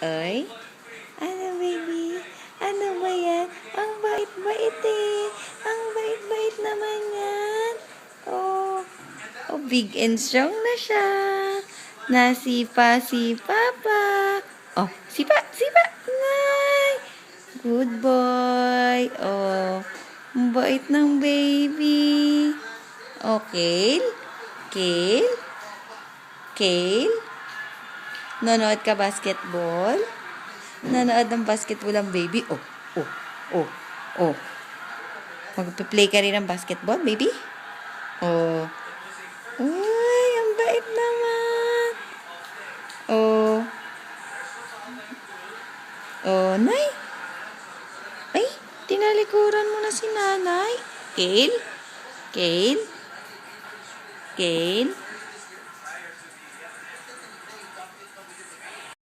Ay, ano baby? Ano ba yan? Ang bait-bait eh. Ang bait-bait naman yan. Oh, oh, big and strong na siya. Nasipa-sipa pa. Oh, sipa, sipa. Nay. Good boy. Oh, ang bait ng baby. Okay. Kale? Kale? Nanood ka basketball? Nanood ng basketball ang baby? Oh, oh, oh, oh. Magpe-play ka rin ng basketball, baby? Oh. Uy, ang bait naman. Oh. Oh, Nay. Ay, tinalikuran mo na si nanay. Kale? Kale? Kale?